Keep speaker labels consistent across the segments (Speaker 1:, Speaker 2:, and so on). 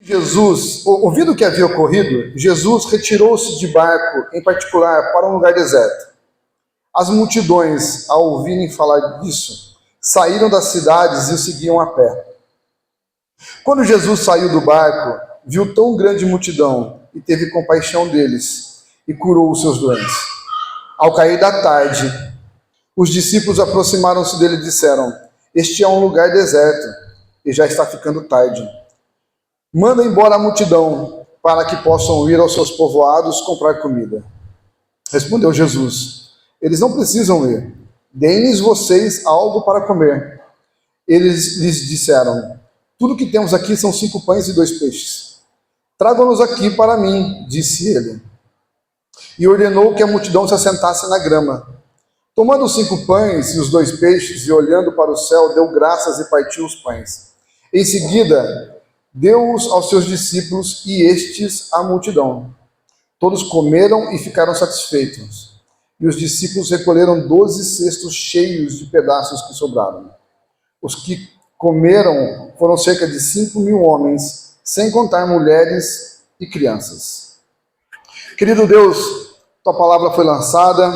Speaker 1: Jesus, ouvindo o que havia ocorrido, Jesus retirou-se de barco, em particular, para um lugar deserto. As multidões, ao ouvirem falar disso, saíram das cidades e o seguiam a pé. Quando Jesus saiu do barco, viu tão grande multidão e teve compaixão deles e curou os seus doentes. Ao cair da tarde, os discípulos aproximaram-se dele e disseram: "Este é um lugar deserto e já está ficando tarde. Manda embora a multidão para que possam ir aos seus povoados comprar comida." Respondeu Jesus: "Eles não precisam ir. Deem-lhes vocês algo para comer." Eles lhes disseram: "Tudo que temos aqui são 5 pães e 2 peixes." "Tragam-nos aqui para mim", disse ele. E ordenou que a multidão se assentasse na grama. Tomando os 5 pães e os 2 peixes e olhando para o céu, deu graças e partiu os pães. Em seguida, deu-os aos seus discípulos e estes à multidão. Todos comeram e ficaram satisfeitos. E os discípulos recolheram 12 cestos cheios de pedaços que sobraram. Os que comeram foram cerca de 5.000 homens, sem contar mulheres e crianças. Querido Deus, tua palavra foi lançada,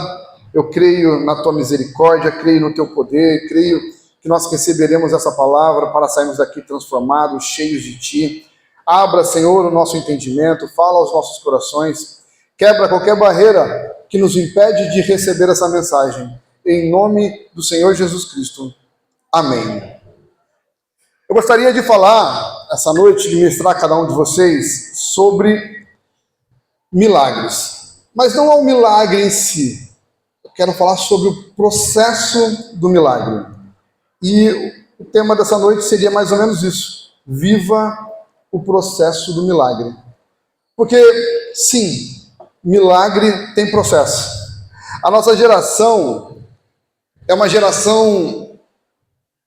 Speaker 1: eu creio na tua misericórdia, creio no teu poder, creio que nós receberemos essa palavra para sairmos daqui transformados, cheios de ti. Abra, Senhor, o nosso entendimento, fala aos nossos corações, quebra qualquer barreira que nos impede de receber essa mensagem. Em nome do Senhor Jesus Cristo. Amém. Eu gostaria de falar essa noite, de ministrar a cada um de vocês sobre milagres. Mas não é o milagre em si. Eu quero falar sobre o processo do milagre. E o tema dessa noite seria mais ou menos isso: viva o processo do milagre. Porque, sim, milagre tem processo. A nossa geração é uma geração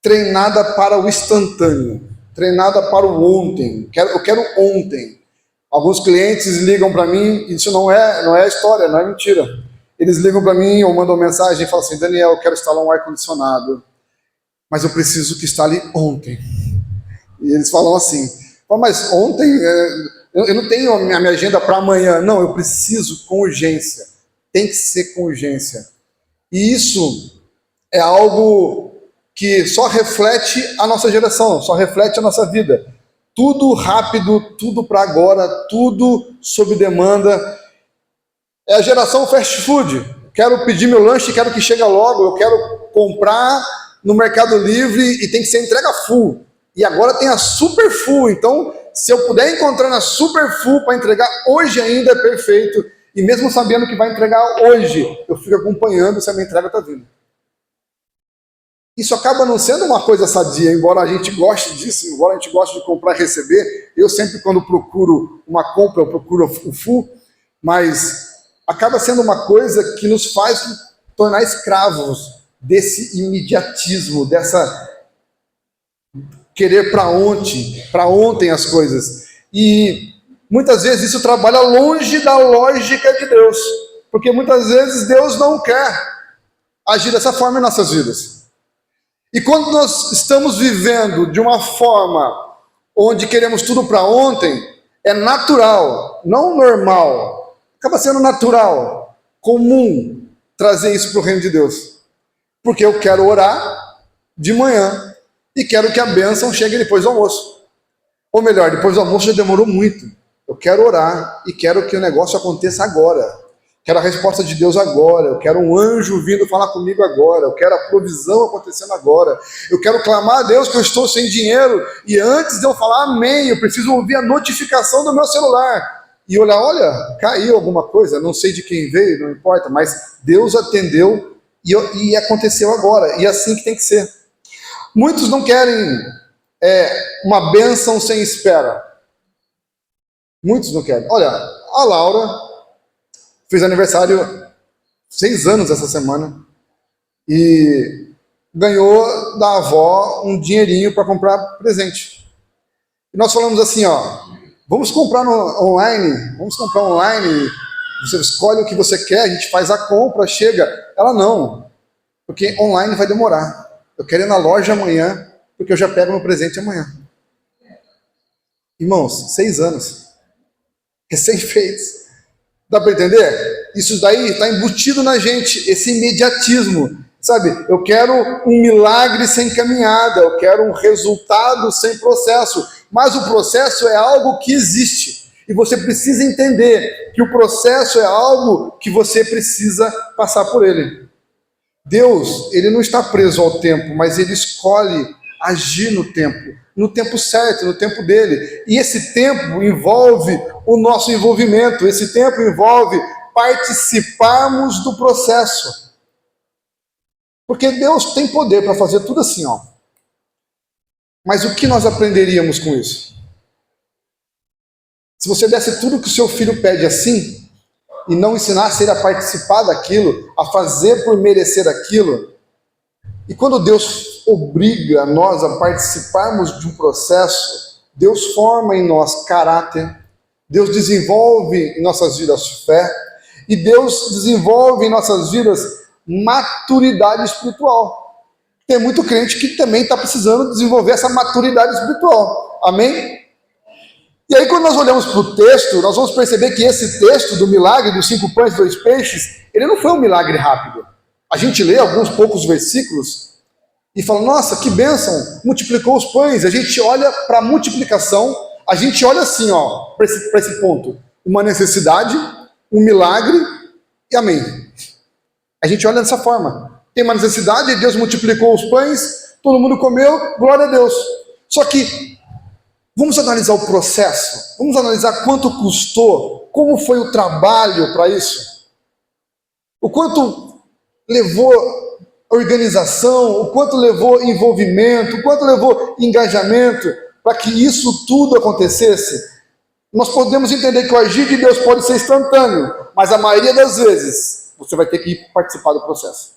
Speaker 1: treinada para o instantâneo, treinada para o ontem. Eu quero ontem. Alguns clientes ligam para mim, isso não é história, não é mentira. Eles ligam para mim ou mandam mensagem e falam assim: "Daniel, eu quero instalar um ar-condicionado, mas eu preciso que instale ontem." E eles falam assim: "Mas ontem, eu não tenho a minha agenda para amanhã." Não, eu preciso com urgência. Tem que ser com urgência. E isso é algo que só reflete a nossa geração, só reflete a nossa vida. Tudo rápido, tudo para agora, tudo sob demanda. É a geração fast food. Quero pedir meu lanche, quero que chegue logo, eu quero comprar no Mercado Livre e tem que ser entrega full. E agora tem a super full, então se eu puder encontrar na super full para entregar hoje ainda é perfeito. E mesmo sabendo que vai entregar hoje, eu fico acompanhando se a minha entrega está vindo. Isso acaba não sendo uma coisa sadia, embora a gente goste disso, embora a gente goste de comprar e receber. Eu sempre, quando procuro uma compra, eu procuro o full, mas acaba sendo uma coisa que nos faz tornar escravos desse imediatismo, dessa querer para ontem as coisas. E muitas vezes isso trabalha longe da lógica de Deus, porque muitas vezes Deus não quer agir dessa forma em nossas vidas. E quando nós estamos vivendo de uma forma onde queremos tudo para ontem, é natural, não normal, acaba sendo natural, comum, trazer isso para o reino de Deus. Porque eu quero orar de manhã e quero que a bênção chegue depois do almoço. Ou melhor, depois do almoço já demorou muito. Eu quero orar e quero que o negócio aconteça agora. Quero a resposta de Deus agora, eu quero um anjo vindo falar comigo agora, eu quero a provisão acontecendo agora, eu quero clamar a Deus que eu estou sem dinheiro, e antes de eu falar amém, eu preciso ouvir a notificação do meu celular, e olhar, olha, caiu alguma coisa, não sei de quem veio, não importa, mas Deus atendeu e aconteceu agora, e é assim que tem que ser. Muitos não querem uma bênção sem espera. Muitos não querem. Olha, a Laura fez aniversário 6 anos essa semana e ganhou da avó um dinheirinho para comprar presente. E nós falamos assim, vamos comprar online, você escolhe o que você quer, a gente faz a compra, chega. Ela não, porque online vai demorar. Eu quero ir na loja amanhã, porque eu já pego meu presente amanhã. Irmãos, 6 anos. Recém-feitos. Dá para entender? Isso daí está embutido na gente, esse imediatismo. Sabe, eu quero um milagre sem caminhada, eu quero um resultado sem processo. Mas o processo é algo que existe. E você precisa entender que o processo é algo que você precisa passar por ele. Deus, ele não está preso ao tempo, mas ele escolhe agir no tempo certo, no tempo dele. E esse tempo envolve o nosso envolvimento, esse tempo envolve participarmos do processo. Porque Deus tem poder para fazer tudo assim, ó. Mas o que nós aprenderíamos com isso? Se você desse tudo que o seu filho pede assim, e não ensinasse ele a participar daquilo, a fazer por merecer aquilo, e quando Deus obriga nós a participarmos de um processo, Deus forma em nós caráter, Deus desenvolve em nossas vidas fé, e Deus desenvolve em nossas vidas maturidade espiritual. Tem muito crente que também está precisando desenvolver essa maturidade espiritual. Amém? E aí, quando nós olhamos para o texto, nós vamos perceber que esse texto do milagre dos 5 pães e 2 peixes, ele não foi um milagre rápido. A gente lê alguns poucos versículos e fala, nossa, que bênção, multiplicou os pães. A gente olha para a multiplicação, a gente olha assim, ó, para esse ponto. Uma necessidade, um milagre e amém. A gente olha dessa forma. Tem uma necessidade, Deus multiplicou os pães, todo mundo comeu, glória a Deus. Só que vamos analisar o processo, vamos analisar quanto custou, como foi o trabalho para isso, o quanto levou organização, o quanto levou envolvimento, o quanto levou engajamento para que isso tudo acontecesse. Nós podemos entender que o agir de Deus pode ser instantâneo, mas a maioria das vezes você vai ter que ir participar do processo.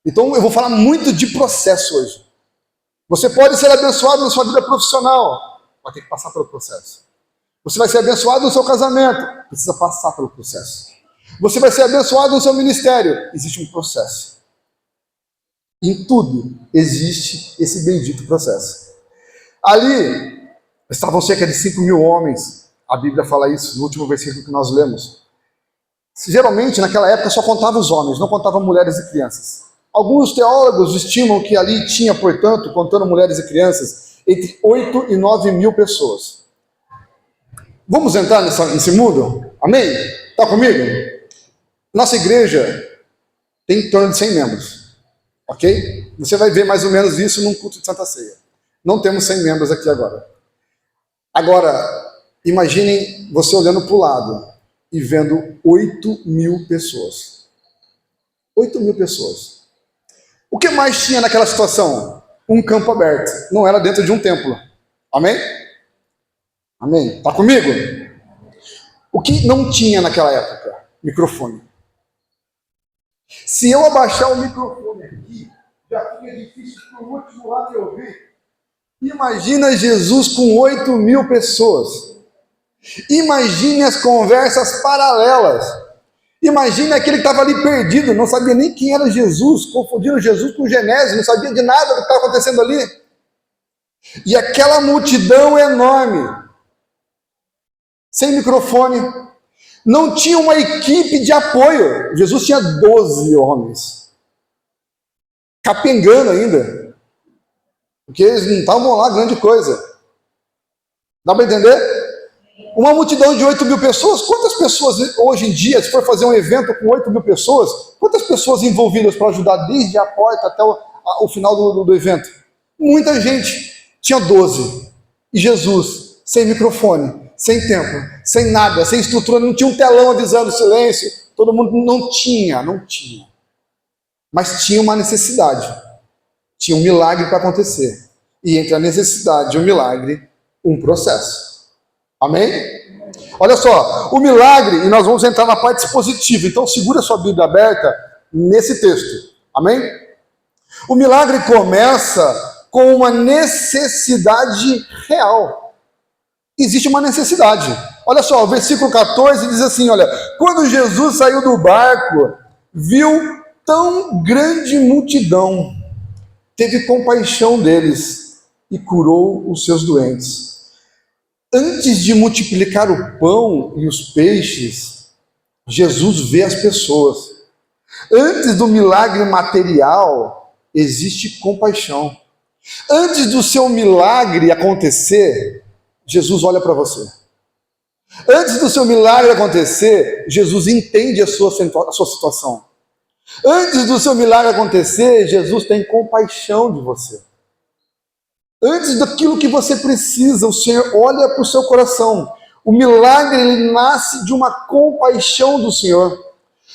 Speaker 1: Então eu vou falar muito de processo hoje. Você pode ser abençoado na sua vida profissional, vai ter que passar pelo processo. Você vai ser abençoado no seu casamento, precisa passar pelo processo. Você vai ser abençoado no seu ministério, existe um processo. Em tudo existe esse bendito processo. Ali estavam cerca de 5.000 homens, a Bíblia fala isso no último versículo que nós lemos. Geralmente naquela época só contava os homens, não contava mulheres e crianças. Alguns teólogos estimam que ali tinha, portanto, contando mulheres e crianças, entre 8 e 9 mil pessoas. Vamos entrar nesse mundo? Amém? Está comigo? Nossa igreja tem em torno de 100 membros. Ok? Você vai ver mais ou menos isso num culto de Santa Ceia. Não temos 100 membros aqui agora. Agora, imaginem você olhando para o lado e vendo 8.000 pessoas. 8.000 pessoas. O que mais tinha naquela situação? Um campo aberto. Não era dentro de um templo. Amém? Amém? Está comigo? O que não tinha naquela época? Microfone. Se eu abaixar o microfone aqui, já fica difícil para o último lado de ouvir. Imagina Jesus com 8.000 pessoas. Imagine as conversas paralelas. Imagine aquele que estava ali perdido, não sabia nem quem era Jesus, confundindo Jesus com Genésio, não sabia de nada do que estava acontecendo ali. E aquela multidão enorme, sem microfone, não tinha uma equipe de apoio. Jesus tinha 12 homens, capengando ainda, porque eles não estavam lá grande coisa. Dá para entender? Uma multidão de 8.000 pessoas, quantas pessoas hoje em dia, se for fazer um evento com 8.000 pessoas, quantas pessoas envolvidas para ajudar desde a porta até o final do evento? Muita gente. Tinha 12. E Jesus, sem microfone, sem tempo, sem nada, sem estrutura, não tinha um telão avisando silêncio, todo mundo não tinha. Mas tinha uma necessidade, tinha um milagre para acontecer. E entre a necessidade e o milagre, um processo. Amém? Olha só, o milagre, e nós vamos entrar na parte expositiva, então segura sua Bíblia aberta nesse texto. Amém? O milagre começa com uma necessidade real. Existe uma necessidade. Olha só, o versículo 14 diz assim, olha, quando Jesus saiu do barco, viu tão grande multidão, teve compaixão deles e curou os seus doentes. Antes de multiplicar o pão e os peixes, Jesus vê as pessoas. Antes do milagre material, existe compaixão. Antes do seu milagre acontecer, Jesus olha para você. Antes do seu milagre acontecer, Jesus entende a sua situação. Antes do seu milagre acontecer, Jesus tem compaixão de você. Antes daquilo que você precisa, o Senhor olha para o seu coração. O milagre, ele nasce de uma compaixão do Senhor.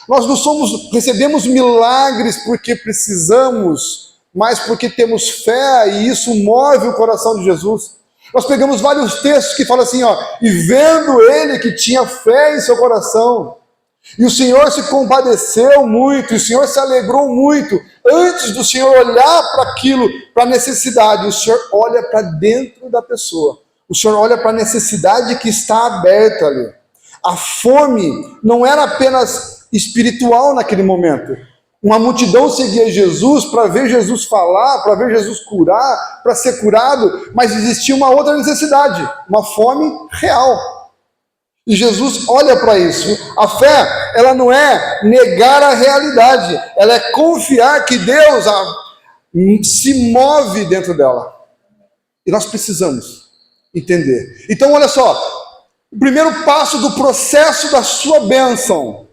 Speaker 1: Nós não recebemos milagres porque precisamos, mas porque temos fé, e isso move o coração de Jesus. Nós pegamos vários textos que falam assim, e vendo ele que tinha fé em seu coração, e o Senhor se compadeceu muito, e o Senhor se alegrou muito. Antes do Senhor olhar para aquilo, para a necessidade, o Senhor olha para dentro da pessoa. O Senhor olha para a necessidade que está aberta ali. A fome não era apenas espiritual naquele momento. Uma multidão seguia Jesus para ver Jesus falar, para ver Jesus curar, para ser curado, mas existia uma outra necessidade, uma fome real. E Jesus olha para isso. A fé, ela não é negar a realidade, ela é confiar que Deus se move dentro dela. E nós precisamos entender. Então, olha só, o primeiro passo do processo da sua bênção,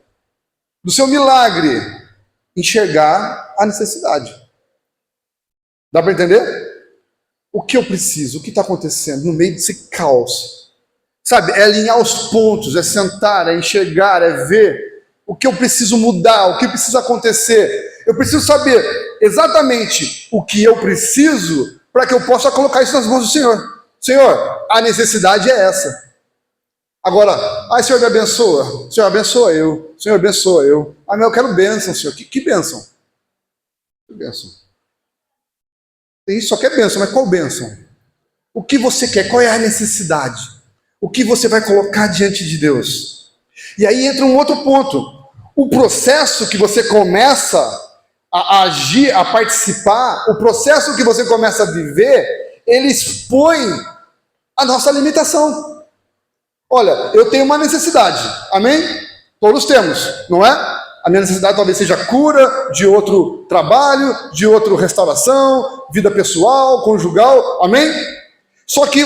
Speaker 1: do seu milagre, enxergar a necessidade. Dá para entender? O que eu preciso? O que está acontecendo no meio desse caos? Sabe, é alinhar os pontos, é sentar, é enxergar, é ver o que eu preciso mudar, o que precisa acontecer. Eu preciso saber exatamente o que eu preciso para que eu possa colocar isso nas mãos do Senhor. Senhor, a necessidade é essa. Agora, Senhor me abençoa. Senhor, abençoa eu. Senhor, abençoa eu. Mas eu quero bênção, Senhor. Que bênção? Que bênção? Tem gente que só quer bênção, mas qual bênção? O que você quer? Qual é a necessidade? O que você vai colocar diante de Deus? E aí entra um outro ponto. O processo que você começa a agir, a participar, o processo que você começa a viver, ele expõe a nossa limitação. Olha, eu tenho uma necessidade, amém? Todos temos, não é? A minha necessidade talvez seja cura, de outro trabalho, de outra restauração, vida pessoal, conjugal, amém? Só que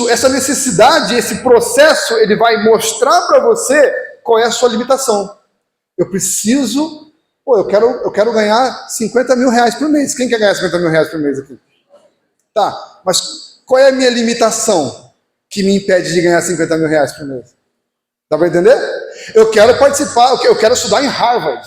Speaker 1: essa necessidade, esse processo, ele vai mostrar para você qual é a sua limitação. Eu preciso, eu quero ganhar 50 mil reais por mês. Quem quer ganhar 50 mil reais por mês aqui? Tá, mas qual é a minha limitação que me impede de ganhar 50 mil reais por mês? Dá para entender? Eu quero participar, eu quero estudar em Harvard.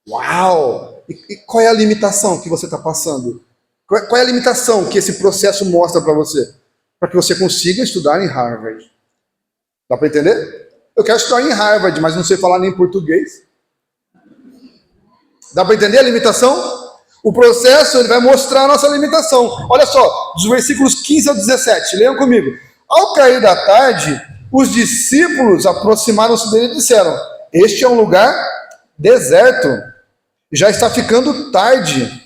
Speaker 1: Uau! E qual é a limitação que você está passando? Qual é a limitação que esse processo mostra para você? Para que você consiga estudar em Harvard. Dá para entender? Eu quero estudar em Harvard, mas não sei falar nem português. Dá para entender a limitação? O processo, ele vai mostrar a nossa limitação. Olha só, dos versículos 15 ao 17, leiam comigo. Ao cair da tarde, os discípulos aproximaram-se dele e disseram: este é um lugar deserto, já está ficando tarde.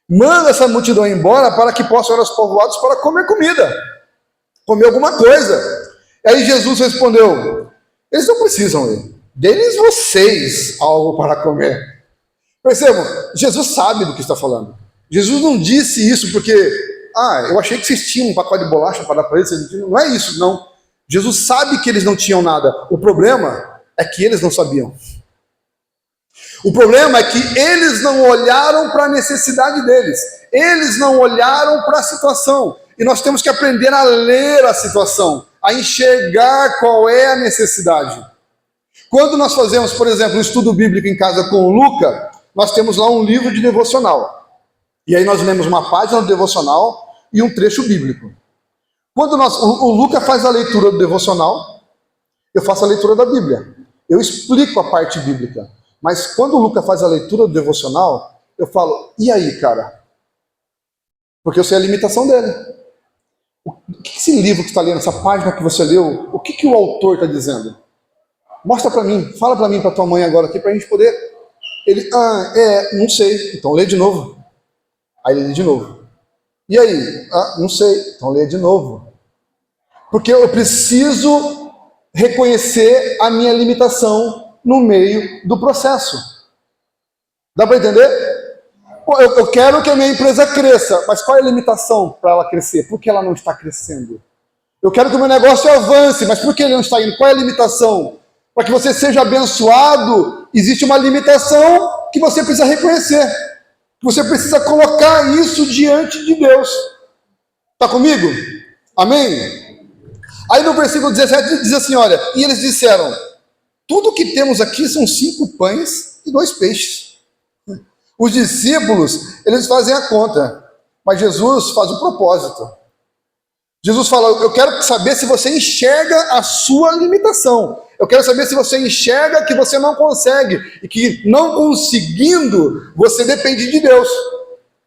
Speaker 1: Manda essa multidão embora para que possam ir aos povoados para comer comida, comer alguma coisa. E aí Jesus respondeu: eles não precisam ir, deles vocês algo para comer. Percebam, Jesus sabe do que está falando. Jesus não disse isso porque, eu achei que vocês tinham um pacote de bolacha para dar para eles. Não é isso, não. Jesus sabe que eles não tinham nada. O problema é que eles não sabiam. O problema é que eles não olharam para a necessidade deles. Eles não olharam para a situação. E nós temos que aprender a ler a situação, a enxergar qual é a necessidade. Quando nós fazemos, por exemplo, um estudo bíblico em casa com o Luca, nós temos lá um livro de devocional. E aí nós lemos uma página do devocional e um trecho bíblico. Quando o Luca faz a leitura do devocional, eu faço a leitura da Bíblia. Eu explico a parte bíblica. Mas quando o Luca faz a leitura do devocional, eu falo: e aí, cara? Porque eu sei a limitação dele. O que esse livro que está lendo, essa página que você leu, o que o autor está dizendo? Mostra para mim, fala para mim, para tua mãe agora aqui, para a gente poder... Ele, não sei, então lê de novo. Aí ele lê de novo. E aí? Não sei, então lê de novo. Porque eu preciso reconhecer a minha limitação no meio do processo. Dá para entender? Pô, eu quero que a minha empresa cresça, mas qual é a limitação para ela crescer? Por que ela não está crescendo? Eu quero que o meu negócio avance, mas por que ele não está indo? Qual é a limitação? Para que você seja abençoado, existe uma limitação que você precisa reconhecer. Você precisa colocar isso diante de Deus. Está comigo? Amém? Aí no versículo 17 ele diz assim, olha, e eles disseram, tudo que temos aqui são 5 pães e 2 peixes. Os discípulos, eles fazem a conta, mas Jesus faz o propósito. Jesus fala, eu quero saber se você enxerga a sua limitação. Eu quero saber se você enxerga que você não consegue e que não conseguindo, você depende de Deus.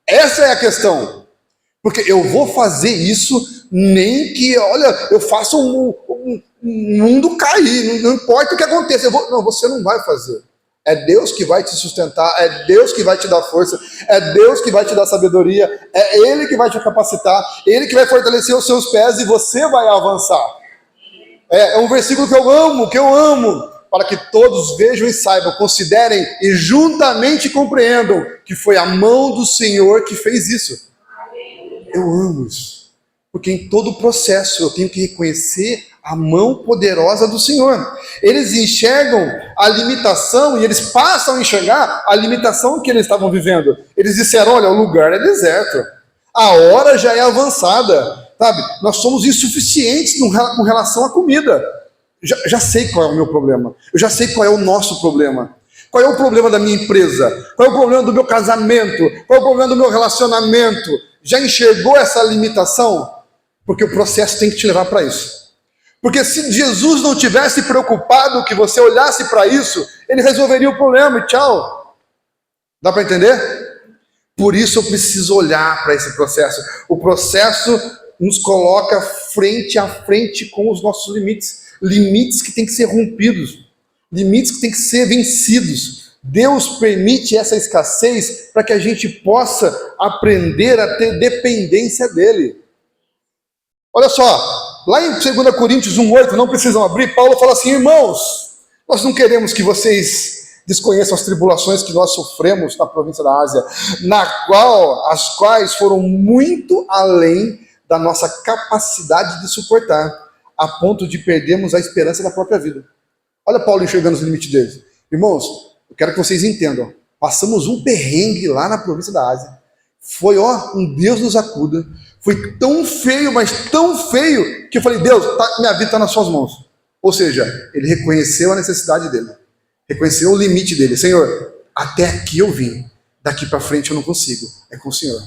Speaker 1: Essa é a questão. Porque eu vou fazer isso nem que, olha, eu faça o mundo cair, não importa o que aconteça. Não, você não vai fazer. É Deus que vai te sustentar, é Deus que vai te dar força, é Deus que vai te dar sabedoria, é Ele que vai te capacitar, Ele que vai fortalecer os seus pés e você vai avançar. É um versículo que eu amo, para que todos vejam e saibam, considerem e juntamente compreendam que foi a mão do Senhor que fez isso. Eu amo isso, porque em todo o processo eu tenho que reconhecer a mão poderosa do Senhor. Eles enxergam a limitação e eles passam a enxergar a limitação que eles estavam vivendo. Eles disseram, olha, o lugar é deserto, a hora já é avançada, sabe? Nós somos insuficientes com relação à comida. Já sei qual é o meu problema, eu já sei qual é o nosso problema. Qual é o problema da minha empresa? Qual é o problema do meu casamento? Qual é o problema do meu relacionamento? Já enxergou essa limitação? Porque o processo tem que te levar para isso. Porque se Jesus não tivesse preocupado que você olhasse para isso, ele resolveria o problema e tchau. Dá para entender? Por isso eu preciso olhar para esse processo. O processo nos coloca frente a frente com os nossos limites. Limites que têm que ser rompidos. Limites que têm que ser vencidos. Deus permite essa escassez para que a gente possa aprender a ter dependência dele. Olha só, lá em 2 Coríntios 1,8, não precisam abrir, Paulo fala assim, irmãos, nós não queremos que vocês desconheçam as tribulações que nós sofremos na província da Ásia, as quais foram muito além da nossa capacidade de suportar, a ponto de perdermos a esperança da própria vida. Olha Paulo enxergando os limites deles. Irmãos, eu quero que vocês entendam, passamos um perrengue lá na província da Ásia, foi, um Deus nos acuda, foi tão feio, mas tão feio, que eu falei, Deus, minha vida está nas suas mãos. Ou seja, ele reconheceu a necessidade dele, reconheceu o limite dele. Senhor, até aqui eu vim, daqui para frente eu não consigo, é com o Senhor.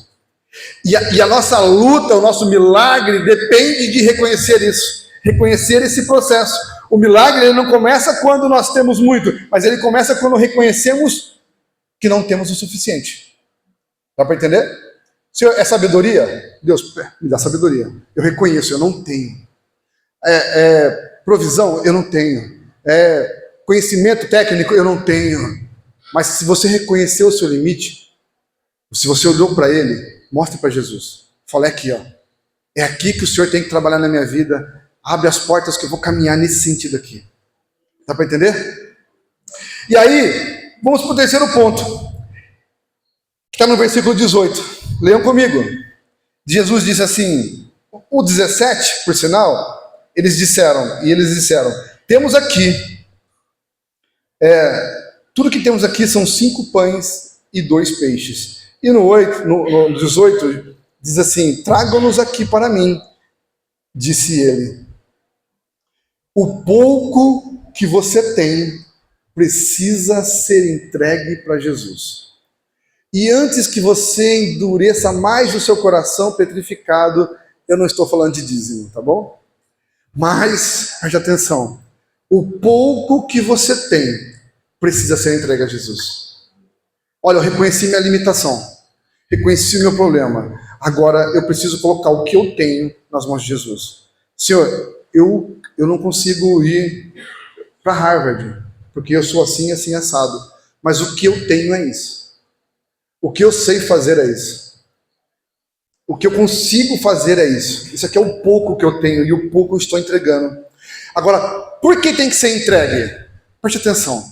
Speaker 1: E a nossa luta, o nosso milagre depende de reconhecer isso, reconhecer esse processo. O milagre ele não começa quando nós temos muito, mas ele começa quando reconhecemos que não temos o suficiente. Dá para entender? Senhor, é sabedoria? Deus, me dá sabedoria. Eu reconheço, eu não tenho. Provisão? Eu não tenho. Conhecimento técnico? Eu não tenho. Mas se você reconheceu o seu limite, se você olhou para ele, mostre para Jesus. Fala, aqui, é aqui que o Senhor tem que trabalhar na minha vida. Abre as portas que eu vou caminhar nesse sentido aqui. Dá para entender? E aí, vamos para o terceiro ponto, que está no versículo 18. Leiam comigo. Jesus disse assim, o 17, por sinal, eles disseram, temos aqui, tudo que temos aqui são 5 pães e 2 peixes. E no 18, diz assim, tragam-nos aqui para mim, disse ele. O pouco que você tem precisa ser entregue para Jesus. E antes que você endureça mais o seu coração petrificado, eu não estou falando de dízimo, tá bom? Mas, preste atenção, o pouco que você tem precisa ser entregue a Jesus. Olha, eu reconheci minha limitação, reconheci o meu problema, agora eu preciso colocar o que eu tenho nas mãos de Jesus. Senhor, eu não consigo ir para Harvard, porque eu sou assim, assim, assado, mas o que eu tenho é isso. O que eu sei fazer é isso. O que eu consigo fazer é isso. Isso aqui é o pouco que eu tenho e o pouco eu estou entregando. Agora, por que tem que ser entregue? Preste atenção.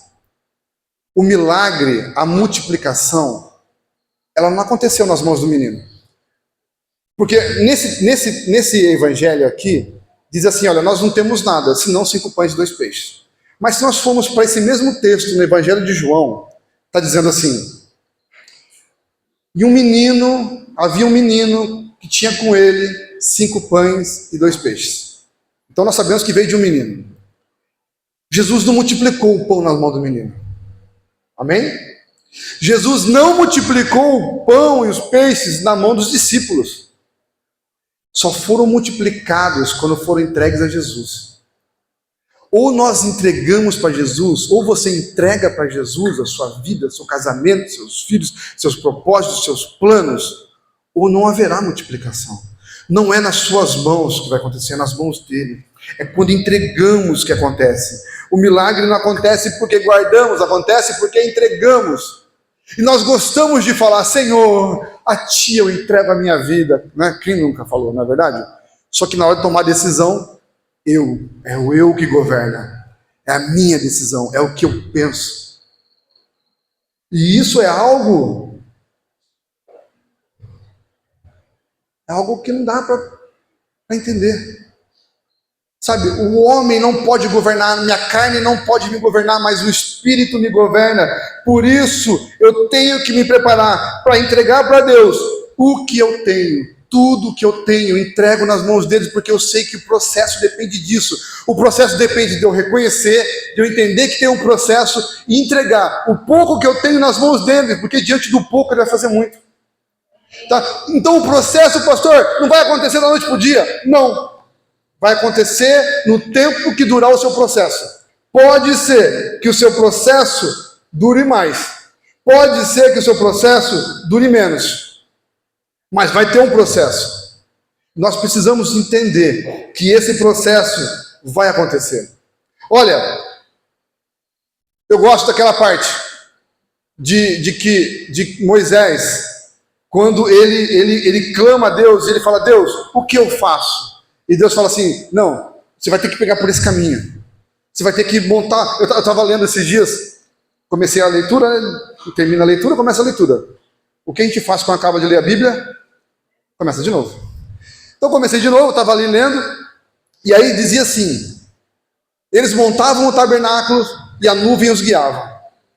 Speaker 1: O milagre, a multiplicação, ela não aconteceu nas mãos do menino. Porque nesse evangelho aqui, diz assim, olha, nós não temos nada, senão 5 pães e 2 peixes. Mas se nós formos para esse mesmo texto no evangelho de João, está dizendo assim, havia um menino que tinha com ele 5 pães e 2 peixes. Então nós sabemos que veio de um menino. Jesus não multiplicou o pão nas mãos do menino. Amém? Jesus não multiplicou o pão e os peixes na mão dos discípulos. Só foram multiplicados quando foram entregues a Jesus. Ou nós entregamos para Jesus, ou você entrega para Jesus a sua vida, seu casamento, seus filhos, seus propósitos, seus planos, ou não haverá multiplicação. Não é nas suas mãos que vai acontecer, é nas mãos dele. É quando entregamos que acontece. O milagre não acontece porque guardamos, acontece porque entregamos. E nós gostamos de falar, Senhor, a ti eu entrego a minha vida. Né? Quem nunca falou, não é verdade? Só que na hora de tomar a decisão, é o eu que governa. É a minha decisão, é o que eu penso. E isso é algo que não dá para entender. Sabe, o homem não pode governar, minha carne não pode me governar, mas o Espírito me governa. Por isso, eu tenho que me preparar para entregar para Deus o que eu tenho. Tudo que eu tenho, entrego nas mãos deles, porque eu sei que o processo depende disso. O processo depende de eu reconhecer, de eu entender que tem um processo e entregar o pouco que eu tenho nas mãos deles, porque diante do pouco ele vai fazer muito. Tá? Então o processo, pastor, não vai acontecer da noite para o dia. Não. Vai acontecer no tempo que durar o seu processo. Pode ser que o seu processo dure mais. Pode ser que o seu processo dure menos. Mas vai ter um processo. Nós precisamos entender que esse processo vai acontecer. Olha, eu gosto daquela parte de Moisés, quando ele clama a Deus, ele fala, Deus, o que eu faço? E Deus fala assim, não, você vai ter que pegar por esse caminho. Você vai ter que montar. Eu estava lendo esses dias, comecei a leitura, termina a leitura, começa a leitura. O que a gente faz quando acaba de ler a Bíblia? Começa de novo. Então comecei de novo, estava ali lendo, e aí dizia assim, eles montavam o tabernáculo e a nuvem os guiava.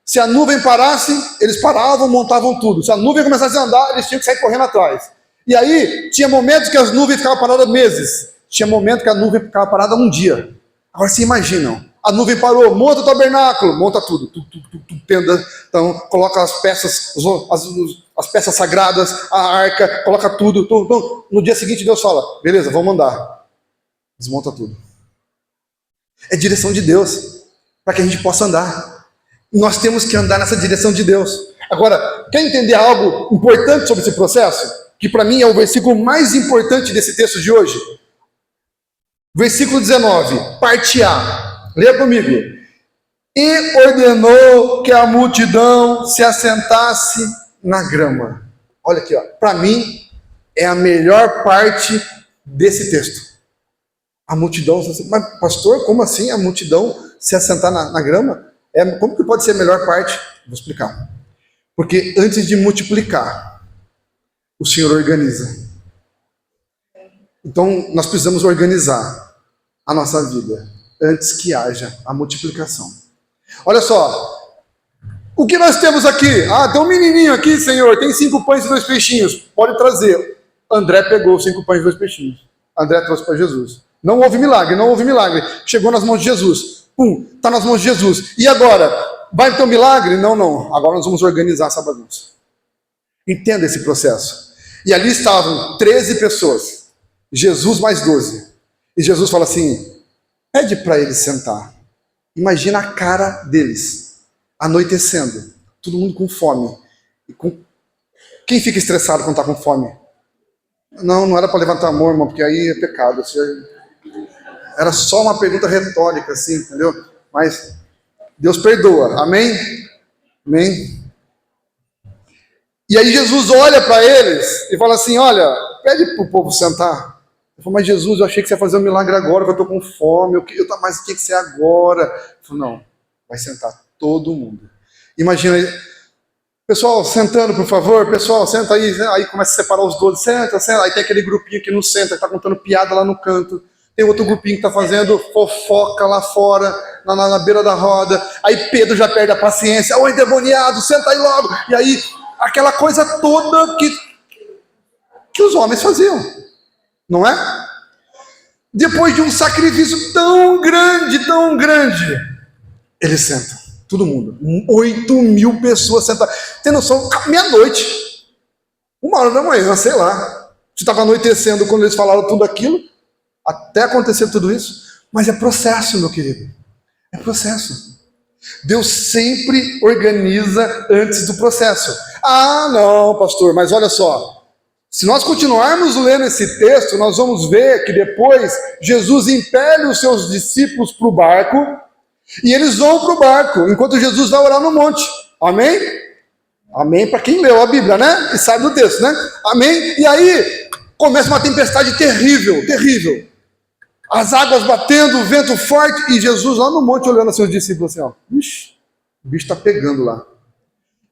Speaker 1: Se a nuvem parasse, eles paravam, montavam tudo. Se a nuvem começasse a andar, eles tinham que sair correndo atrás. E aí, tinha momentos que as nuvens ficavam paradas meses. Tinha momentos que a nuvem ficava parada um dia. Agora, vocês imaginam, a nuvem parou, monta o tabernáculo, monta tudo. Tenda, então, coloca as peças, as peças sagradas, a arca, coloca tudo. Então, no dia seguinte, Deus fala, beleza, vamos andar. Desmonta tudo. É direção de Deus, para que a gente possa andar. Nós temos que andar nessa direção de Deus. Agora, quer entender algo importante sobre esse processo? Que para mim é o versículo mais importante desse texto de hoje. Versículo 19, parte A. Leia comigo. E ordenou que a multidão se assentasse na grama. Olha aqui, ó. Para mim é a melhor parte desse texto. A multidão, mas pastor, como assim a multidão se assentar na grama? Como que pode ser a melhor parte? Vou explicar. Porque antes de multiplicar, o Senhor organiza. Então, nós precisamos organizar a nossa vida antes que haja a multiplicação. Olha só, o que nós temos aqui? Ah, tem um menininho aqui, Senhor, tem 5 pães e 2 peixinhos. Pode trazer. André pegou 5 pães e 2 peixinhos. André trouxe para Jesus. Não houve milagre. Chegou nas mãos de Jesus. Está nas mãos de Jesus. E agora? Vai ter um milagre? Não. Agora nós vamos organizar essa bagunça. Entenda esse processo. E ali estavam 13 pessoas. Jesus mais 12. E Jesus fala assim, pede para eles sentar. Imagina a cara deles. Anoitecendo. Todo mundo com fome. Quem fica estressado quando está com fome? Não era para levantar a mão, irmão, porque aí é pecado. Era só uma pergunta retórica, assim, entendeu? Mas Deus perdoa, amém? Amém? E aí Jesus olha para eles e fala assim, olha, pede para o povo sentar. Eu falei, mas Jesus, eu achei que você ia fazer um milagre agora, que eu estou com fome, mas o que você é agora? Eu falei, não, vai sentar todo mundo. Imagina aí, pessoal, sentando, por favor, pessoal, senta aí começa a separar os 12, senta, aí tem aquele grupinho que não senta, que está contando piada lá no canto, tem outro grupinho que está fazendo fofoca lá fora, na beira da roda, aí Pedro já perde a paciência, ô endemoniado, senta aí logo, e aí, aquela coisa toda que os homens faziam, não é? Depois de um sacrifício tão grande, eles sentam, todo mundo, 8.000 pessoas sentadas, tem noção, meia-noite, 1h da manhã, sei lá, se estava anoitecendo quando eles falaram tudo aquilo, até acontecer tudo isso, mas é processo, meu querido, é processo. Deus sempre organiza antes do processo. Ah, não, pastor, mas olha só, se nós continuarmos lendo esse texto, nós vamos ver que depois Jesus impele os seus discípulos para o barco, e eles vão para o barco, enquanto Jesus vai orar no monte. Amém? Amém para quem leu a Bíblia, né? E sabe do texto, né? Amém? E aí, começa uma tempestade terrível. As águas batendo, o vento forte, e Jesus lá no monte olhando aos seus discípulos assim, ó. Ixi, o bicho está pegando lá.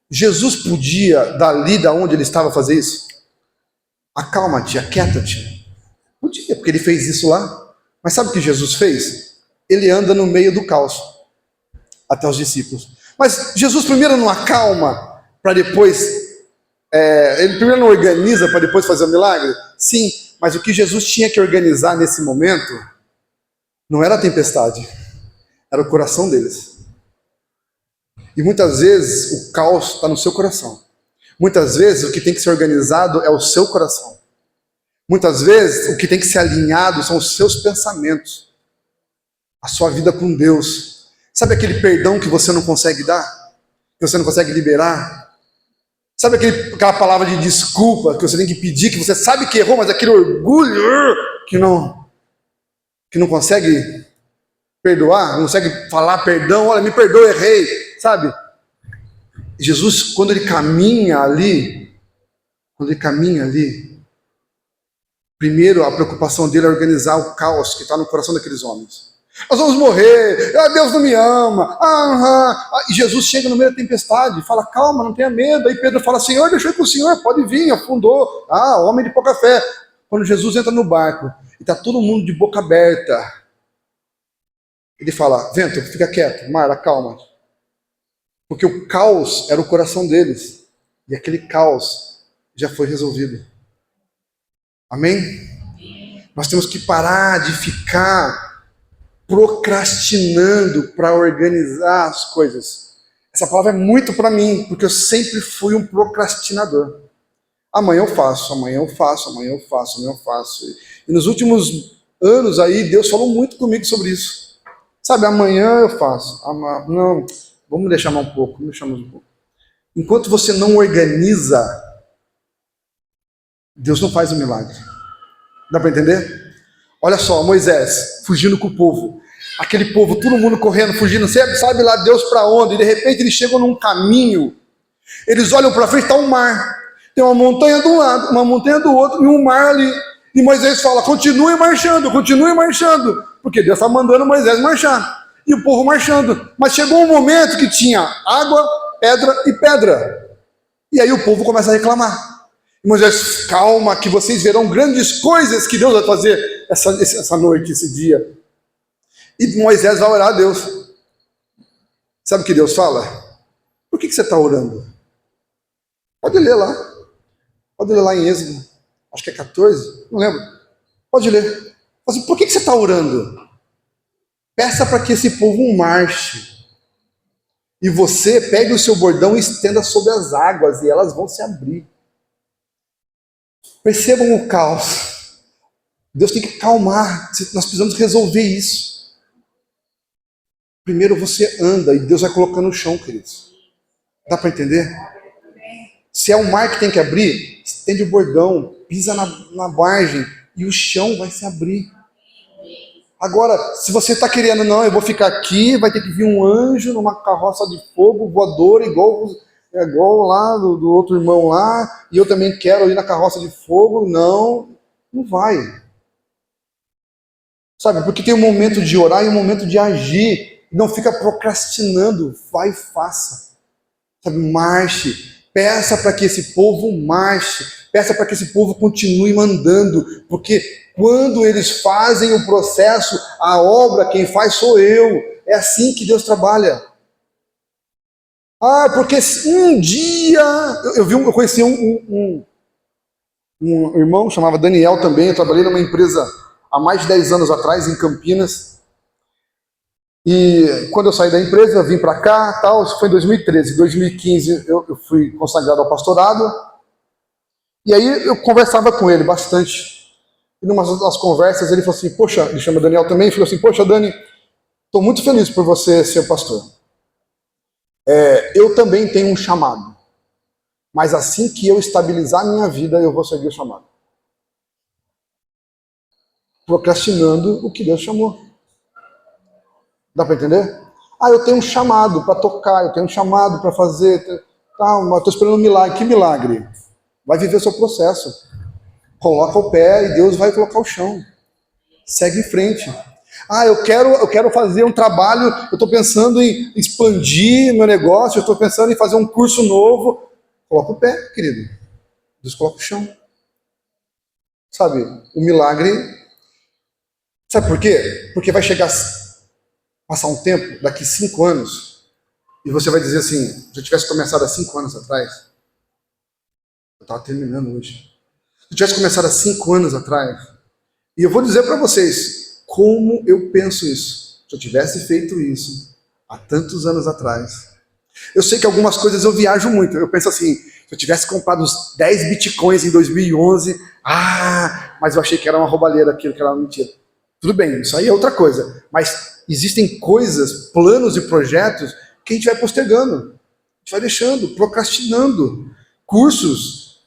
Speaker 1: Jesus podia, dali da onde ele estava, fazer isso? Acalma-te, aquieta-te. Podia, porque ele fez isso lá. Mas sabe o que Jesus fez? Ele anda no meio do caos, até os discípulos. Mas Jesus primeiro não acalma, para depois... ele primeiro não organiza, para depois fazer o milagre? Sim, mas o que Jesus tinha que organizar nesse momento, não era a tempestade, era o coração deles. E muitas vezes o caos está no seu coração. Muitas vezes o que tem que ser organizado é o seu coração. Muitas vezes o que tem que ser alinhado são os seus pensamentos. A sua vida com Deus. Sabe aquele perdão que você não consegue dar? Que você não consegue liberar? Sabe aquela palavra de desculpa que você tem que pedir, que você sabe que errou, mas aquele orgulho que não consegue perdoar, não consegue falar perdão, olha, me perdoa, errei, sabe? Jesus, quando ele caminha ali, primeiro a preocupação dele é organizar o caos que está no coração daqueles homens. Nós vamos morrer, Deus não me ama, E Jesus chega no meio da tempestade, fala, calma, não tenha medo. Aí Pedro fala, Senhor, deixa eu ir com o Senhor, pode vir, afundou. Homem de pouca fé. Quando Jesus entra no barco, e está todo mundo de boca aberta, ele fala, vento, fica quieto, mar, acalma. Porque o caos era o coração deles, e aquele caos já foi resolvido. Amém? Nós temos que parar de ficar procrastinando para organizar as coisas. Essa palavra é muito para mim, porque eu sempre fui um procrastinador. Amanhã eu faço. E nos últimos anos aí, Deus falou muito comigo sobre isso. Sabe, amanhã eu faço. Não, vamos deixar mais um pouco. Enquanto você não organiza, Deus não faz o milagre. Dá para entender? Olha só, Moisés fugindo com o povo. Aquele povo, todo mundo correndo, fugindo, sabe lá Deus para onde. E de repente eles chegam num caminho. Eles olham para frente, está um mar. Tem uma montanha de um lado, uma montanha do outro e um mar ali. E Moisés fala, continue marchando. Porque Deus está mandando Moisés marchar. E o povo marchando. Mas chegou um momento que tinha água, pedra e pedra. E aí o povo começa a reclamar. E Moisés, calma, que vocês verão grandes coisas que Deus vai fazer essa noite, esse dia. E Moisés vai orar a Deus. Sabe o que Deus fala? Por que você está orando? Pode ler lá em Êxodo, acho que é 14, não lembro. Pode ler. Mas por que você está orando? Peça para que esse povo marche. E você pegue o seu bordão e estenda sobre as águas, e elas vão se abrir. Percebam o caos. Deus tem que acalmar. Nós precisamos resolver isso. Primeiro você anda e Deus vai colocando no chão, queridos. Dá para entender? Se é o mar que tem que abrir, estende o bordão, pisa na margem e o chão vai se abrir. Agora, se você está querendo, não, eu vou ficar aqui, vai ter que vir um anjo numa carroça de fogo, voadora, igual é igual lá do outro irmão lá, e eu também quero ir na carroça de fogo. Não, não vai. Sabe, porque tem um momento de orar e um momento de agir. Não fica procrastinando, vai e faça. Sabe, marche. Peça para que esse povo marche. Peça para que esse povo continue mandando. Porque quando eles fazem o processo, a obra, quem faz sou eu. É assim que Deus trabalha. Ah, porque um dia... Eu conheci um irmão, chamava Daniel também. Eu trabalhei numa empresa há mais de 10 anos atrás, em Campinas. E quando eu saí da empresa, eu vim para cá, tal, isso foi em 2013. Em 2015 eu fui consagrado ao pastorado. E aí eu conversava com ele bastante. E numa das conversas ele falou assim, poxa, ele chama Daniel também, falou assim, poxa, Dani, estou muito feliz por você ser pastor. Eu também tenho um chamado. Mas assim que eu estabilizar a minha vida, eu vou seguir o chamado. Procrastinando o que Deus chamou. Dá para entender? Ah, eu tenho um chamado para tocar, eu tenho um chamado para fazer. Calma, estou esperando um milagre. Que milagre? Vai viver o seu processo. Coloca o pé e Deus vai colocar o chão. Segue em frente. Ah, eu quero fazer um trabalho, eu estou pensando em expandir meu negócio, eu estou pensando em fazer um curso novo. Coloca o pé, querido. Deus coloca o chão. Sabe, o milagre... Sabe por quê? Porque vai passar um tempo, daqui 5 anos, e você vai dizer assim, se eu tivesse começado há 5 anos atrás, eu estava terminando hoje, se eu tivesse começado há 5 anos atrás, e eu vou dizer para vocês, como eu penso isso, se eu tivesse feito isso há tantos anos atrás, eu sei que algumas coisas eu viajo muito, eu penso assim, se eu tivesse comprado os 10 bitcoins em 2011, mas eu achei que era uma roubalheira aquilo, que era uma mentira. Tudo bem, isso aí é outra coisa, mas existem coisas, planos e projetos que a gente vai postergando, a gente vai deixando, procrastinando. Cursos,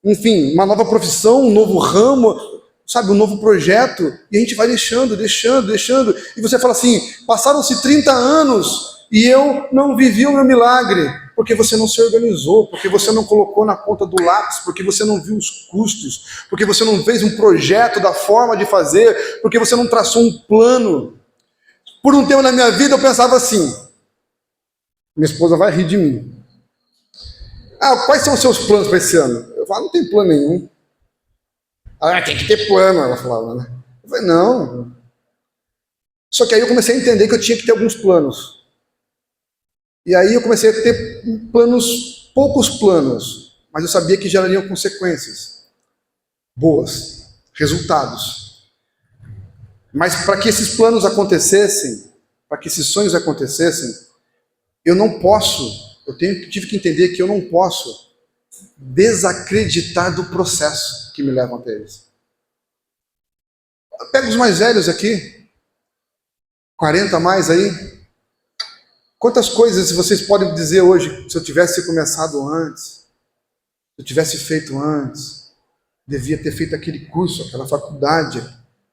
Speaker 1: enfim, uma nova profissão, um novo ramo, sabe, um novo projeto, e a gente vai deixando. E você fala assim, passaram-se 30 anos e eu não vivi o meu milagre. Porque você não se organizou, porque você não colocou na ponta do lápis, porque você não viu os custos, porque você não fez um projeto da forma de fazer, porque você não traçou um plano. Por um tempo na minha vida eu pensava assim, minha esposa vai rir de mim. Quais são os seus planos para esse ano? Eu falo, não tem plano nenhum. Tem que ter plano, ela falava, né? Eu falei, não. Só que aí eu comecei a entender que eu tinha que ter alguns planos. E aí eu comecei a ter planos, poucos planos, mas eu sabia que gerariam consequências boas, resultados. Mas para que esses planos acontecessem, para que esses sonhos acontecessem, tive que entender que eu não posso desacreditar do processo que me leva até eles. Pega os mais velhos aqui, 40 a mais aí. Quantas coisas vocês podem dizer hoje, se eu tivesse começado antes, se eu tivesse feito antes, devia ter feito aquele curso, aquela faculdade,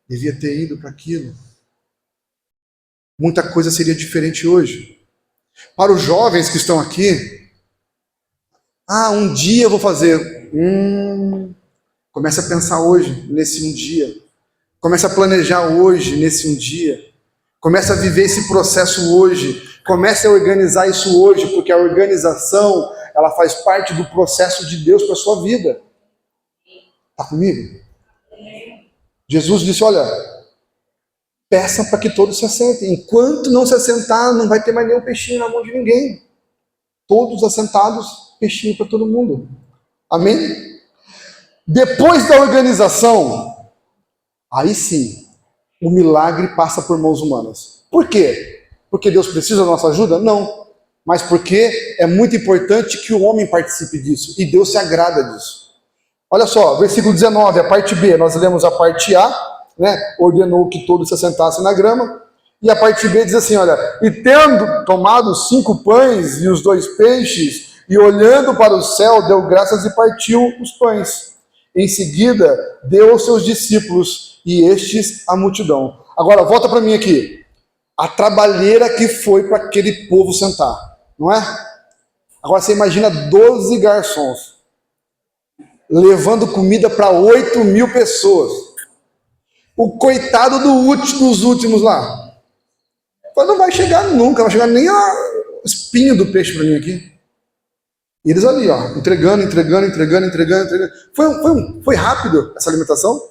Speaker 1: devia ter ido para aquilo. Muita coisa seria diferente hoje. Para os jovens que estão aqui, um dia eu vou fazer. Comece a pensar hoje nesse um dia. Comece a planejar hoje nesse um dia. Comece a viver esse processo hoje. Comece a organizar isso hoje, porque a organização, ela faz parte do processo de Deus para a sua vida. Está comigo? Jesus disse, olha, peça para que todos se assentem. Enquanto não se assentar, não vai ter mais nenhum peixinho na mão de ninguém. Todos assentados, peixinho para todo mundo. Amém? Depois da organização, aí sim, o milagre passa por mãos humanas. Por quê? Porque Deus precisa da nossa ajuda? Não. Mas porque é muito importante que o homem participe disso. E Deus se agrada disso. Olha só, versículo 19, a parte B. Nós lemos a parte A, né? Ordenou que todos se assentassem na grama. E a parte B diz assim, olha, e tendo tomado 5 pães e os 2 peixes, e olhando para o céu, deu graças e partiu os pães. Em seguida, deu aos seus discípulos, e estes a multidão. Agora, volta para mim aqui. A trabalheira que foi para aquele povo sentar, não é? Agora você imagina 12 garçons levando comida para 8.000 pessoas. O coitado dos últimos lá. Não vai chegar nunca, não vai chegar nem o espinho do peixe para mim aqui. E eles ali, ó, entregando. Foi rápido essa alimentação?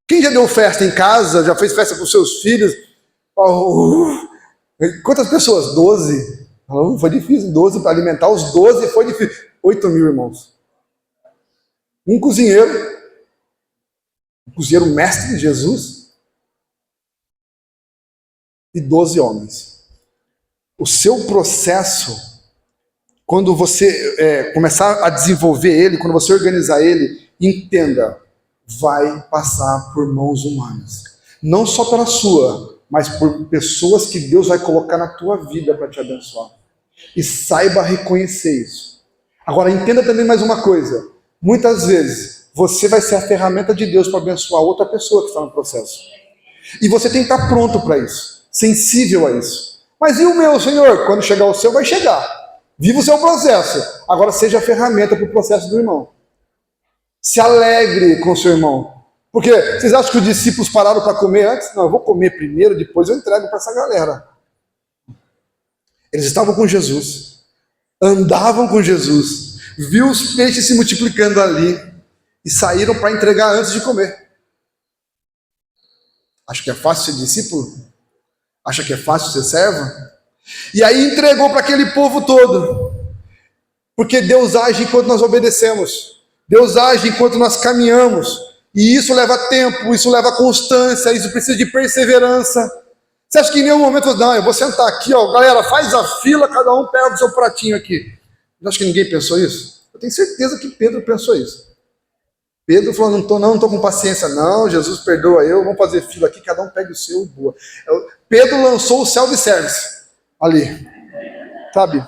Speaker 1: Quem já deu festa em casa, já fez festa com seus filhos? Quantas pessoas? 12. Foi difícil, 12 para alimentar os 12 foi difícil. 8.000 irmãos. Um cozinheiro mestre de Jesus, e 12 homens. O seu processo, quando você começar a desenvolver ele, quando você organizar ele, entenda, vai passar por mãos humanas. Não só pela sua, mas por pessoas que Deus vai colocar na tua vida para te abençoar. E saiba reconhecer isso. Agora, entenda também mais uma coisa. Muitas vezes, você vai ser a ferramenta de Deus para abençoar outra pessoa que está no processo. E você tem que estar pronto para isso, sensível a isso. Mas e o meu, Senhor? Quando chegar o seu, vai chegar. Viva o seu processo. Agora seja a ferramenta para o processo do irmão. Se alegre com o seu irmão. Porque vocês acham que os discípulos pararam para comer antes? Não, eu vou comer primeiro, depois eu entrego para essa galera. Eles estavam com Jesus, andavam com Jesus, viu os peixes se multiplicando ali e saíram para entregar antes de comer. Acha que é fácil ser discípulo? Acha que é fácil ser servo? E aí entregou para aquele povo todo. Porque Deus age enquanto nós obedecemos. Deus age enquanto nós caminhamos. E isso leva tempo, isso leva constância, isso precisa de perseverança. Você acha que em nenhum momento, não, eu vou sentar aqui, ó, galera, faz a fila, cada um pega o seu pratinho aqui. Você acha que ninguém pensou isso? Eu tenho certeza que Pedro pensou isso. Pedro falou, não estou com paciência, não, Jesus perdoa eu, vamos fazer fila aqui, cada um pega o seu e boa. Pedro lançou o self-service ali, sabe?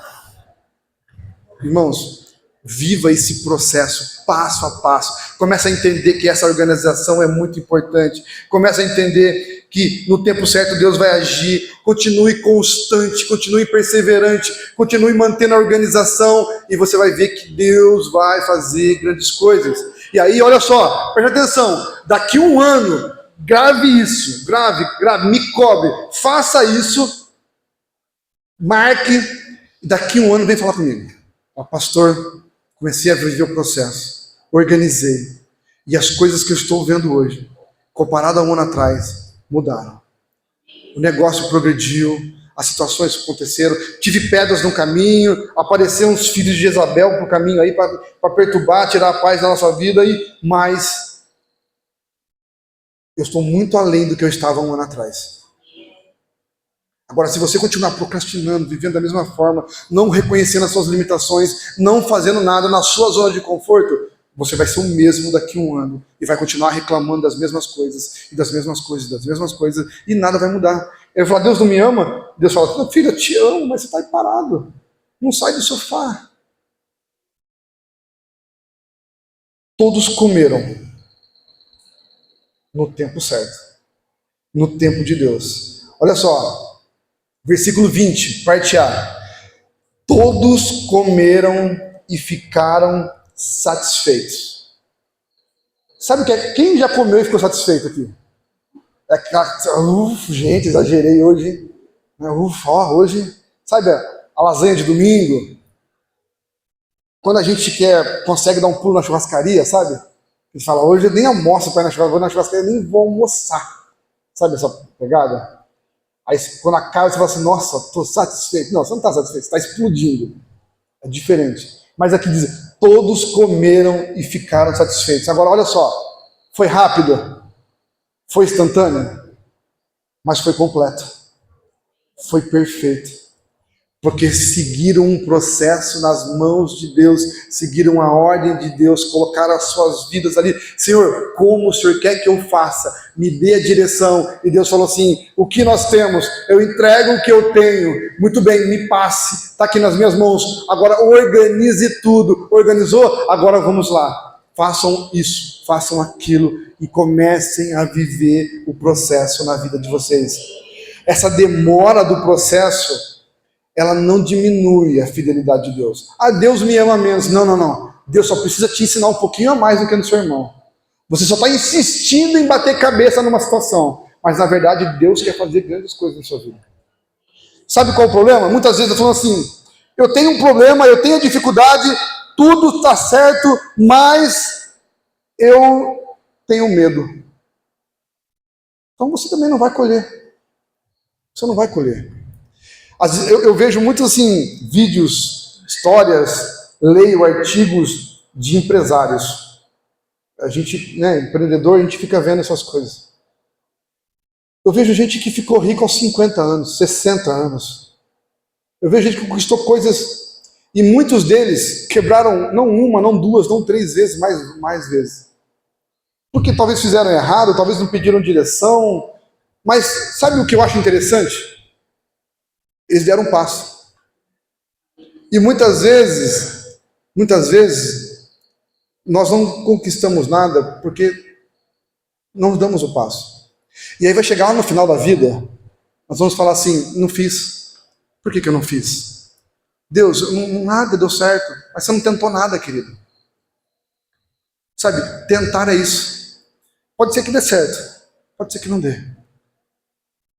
Speaker 1: Irmãos, viva esse processo passo a passo. Começa a entender que essa organização é muito importante. Começa a entender que no tempo certo Deus vai agir. Continue constante, continue perseverante, continue mantendo a organização e você vai ver que Deus vai fazer grandes coisas. E aí, olha só, preste atenção, daqui um ano, grave isso, grave, me cobre, faça isso, marque, e daqui um ano vem falar comigo. Ó, pastor, comecei a viver o processo, organizei, e as coisas que eu estou vendo hoje, comparado a um ano atrás, mudaram. O negócio progrediu, as situações aconteceram, tive pedras no caminho, apareceram uns filhos de Jezabel no caminho aí para perturbar, tirar a paz da nossa vida, mas eu estou muito além do que eu estava um ano atrás. Agora, se você continuar procrastinando, vivendo da mesma forma, não reconhecendo as suas limitações, não fazendo nada na sua zona de conforto, você vai ser o mesmo daqui a um ano e vai continuar reclamando das mesmas coisas, e das mesmas coisas, das mesmas coisas, e nada vai mudar. Ele fala, Deus não me ama? Deus fala, filho, eu te amo, mas você está aí parado. Não sai do sofá. Todos comeram no tempo certo, no tempo de Deus. Olha só, versículo 20, parte A. Todos comeram e ficaram satisfeitos. Sabe o que é? Quem já comeu e ficou satisfeito aqui? Gente, exagerei hoje. Hoje, sabe a lasanha de domingo? Quando a gente consegue dar um pulo na churrascaria, sabe? A gente fala, hoje eu nem almoço para ir na churrascaria, vou na churrascaria nem vou almoçar. Sabe essa pegada? Aí quando acaba você fala assim, nossa, estou satisfeito. Não, você não está satisfeito, você está explodindo. É diferente. Mas aqui diz, todos comeram e ficaram satisfeitos. Agora olha só, foi rápido, foi instantâneo, mas foi completo, foi perfeito. Porque seguiram um processo nas mãos de Deus, seguiram a ordem de Deus, colocaram as suas vidas ali. Senhor, como o Senhor quer que eu faça? Me dê a direção. E Deus falou assim, o que nós temos? Eu entrego o que eu tenho. Muito bem, me passe. Está aqui nas minhas mãos. Agora organize tudo. Organizou? Agora vamos lá. Façam isso, façam aquilo e comecem a viver o processo na vida de vocês. essa demora do processo, ela não diminui a fidelidade de Deus. Ah, Deus me ama menos. Não, não, não. Deus só precisa te ensinar um pouquinho a mais do que no seu irmão. Você só está insistindo em bater cabeça numa situação, mas na verdade Deus quer fazer grandes coisas na sua vida. Sabe qual é o problema? Muitas vezes eu falo assim, eu tenho um problema, eu tenho dificuldade, tudo está certo, mas eu tenho medo. Então você também não vai colher. Você não vai colher. Eu vejo muitos assim, vídeos, histórias, leio artigos de empresários. A gente, né, empreendedor, a gente fica vendo essas coisas. Eu vejo gente que ficou rica aos 50 anos, 60 anos. Eu vejo gente que conquistou coisas, e muitos deles quebraram não uma, não duas, não três vezes, mais vezes. Porque talvez fizeram errado, talvez não pediram direção. Mas sabe o que eu acho interessante? Eles deram um passo. E muitas vezes, nós não conquistamos nada porque não damos o passo. E aí vai chegar lá no final da vida, nós vamos falar assim, não fiz. Por que eu não fiz? Deus, nada deu certo. Mas você não tentou nada, querido. Sabe, tentar é isso. Pode ser que dê certo, pode ser que não dê.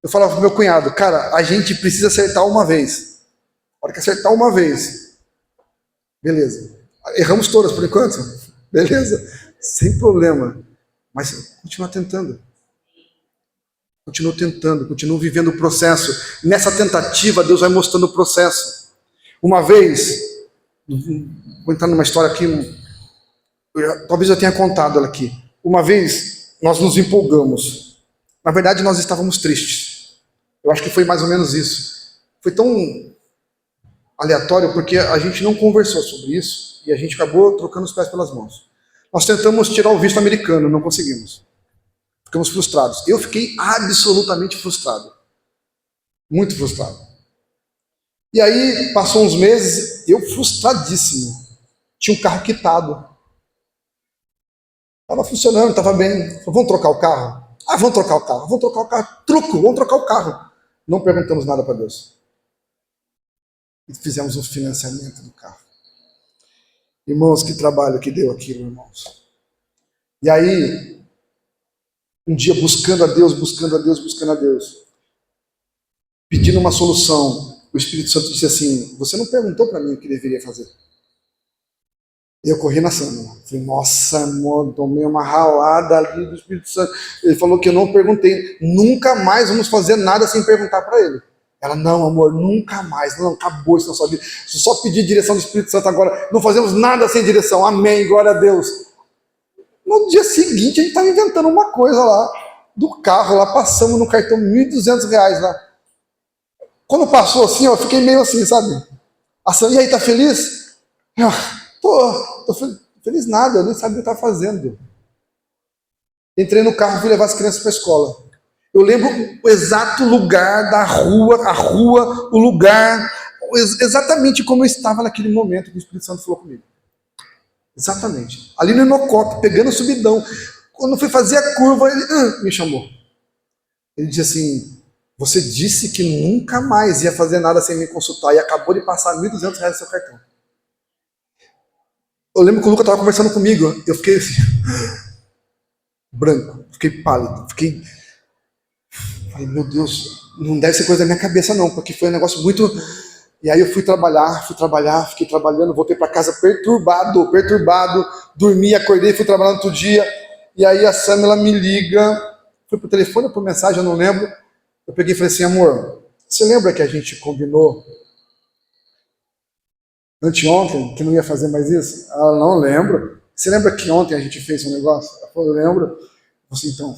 Speaker 1: Eu falava pro meu cunhado, cara, a gente precisa acertar uma vez. A hora que acertar uma vez, beleza. Erramos todas por enquanto, beleza? Sem problema. Mas continua tentando. Continuo tentando, continuo vivendo o processo. Nessa tentativa, Deus vai mostrando o processo. Uma vez, vou entrar numa história aqui, talvez eu tenha contado ela aqui. Uma vez, nós nos empolgamos. Na verdade, nós estávamos tristes. Eu acho que foi mais ou menos isso. Foi tão aleatório porque a gente não conversou sobre isso e a gente acabou trocando os pés pelas mãos. Nós tentamos tirar o visto americano, não conseguimos. Ficamos frustrados. Eu fiquei absolutamente frustrado. Muito frustrado. E aí, passou uns meses, eu frustradíssimo. Tinha um carro quitado. Estava funcionando, estava bem. Falei, vamos trocar o carro? Ah, vamos trocar o carro. Vamos trocar o carro. Truco, vamos trocar o carro. Não perguntamos nada para Deus. E fizemos um financiamento do carro. Irmãos, que trabalho que deu aquilo, irmãos. E aí, um dia buscando a Deus, pedindo uma solução, o Espírito Santo disse assim, você não perguntou para mim o que deveria fazer. E eu corri na Sâmula. Falei, nossa, amor, tomei uma ralada ali do Espírito Santo. Ele falou que eu não perguntei. Nunca mais vamos fazer nada sem perguntar para ele. Ela, não, amor, nunca mais. Não, acabou isso na sua vida. Só pedir direção do Espírito Santo agora. Não fazemos nada sem direção. Amém, glória a Deus. No dia seguinte, a gente estava inventando uma coisa lá. Do carro, lá passamos no cartão R$1.200 lá. Quando passou assim, eu fiquei meio assim, sabe? E aí, tá feliz? Eu, tô feliz nada, eu nem sabia o que eu estava fazendo. Entrei no carro e fui levar as crianças para a escola. Eu lembro o exato lugar da rua, o lugar, exatamente como eu estava naquele momento que o Espírito Santo falou comigo. Exatamente. Ali no Inocope, pegando o subidão. Quando eu fui fazer a curva, ele me chamou. Ele disse assim, você disse que nunca mais ia fazer nada sem me consultar e acabou de passar R$1.200 no seu cartão. Eu lembro que o Lucas estava conversando comigo, eu fiquei assim, branco, fiquei pálido, falei, meu Deus, não deve ser coisa da minha cabeça não, porque foi um negócio muito... E aí eu fui trabalhar, fiquei trabalhando, voltei para casa perturbado, dormi, acordei, fui trabalhar no outro dia, e aí a Samila me liga, foi por telefone ou por mensagem, eu não lembro, eu peguei e falei assim, amor, você lembra que a gente combinou anteontem, que não ia fazer mais isso? Ela, não lembro. Você lembra que ontem a gente fez um negócio? Ela falou, eu lembro. Eu falei assim, então,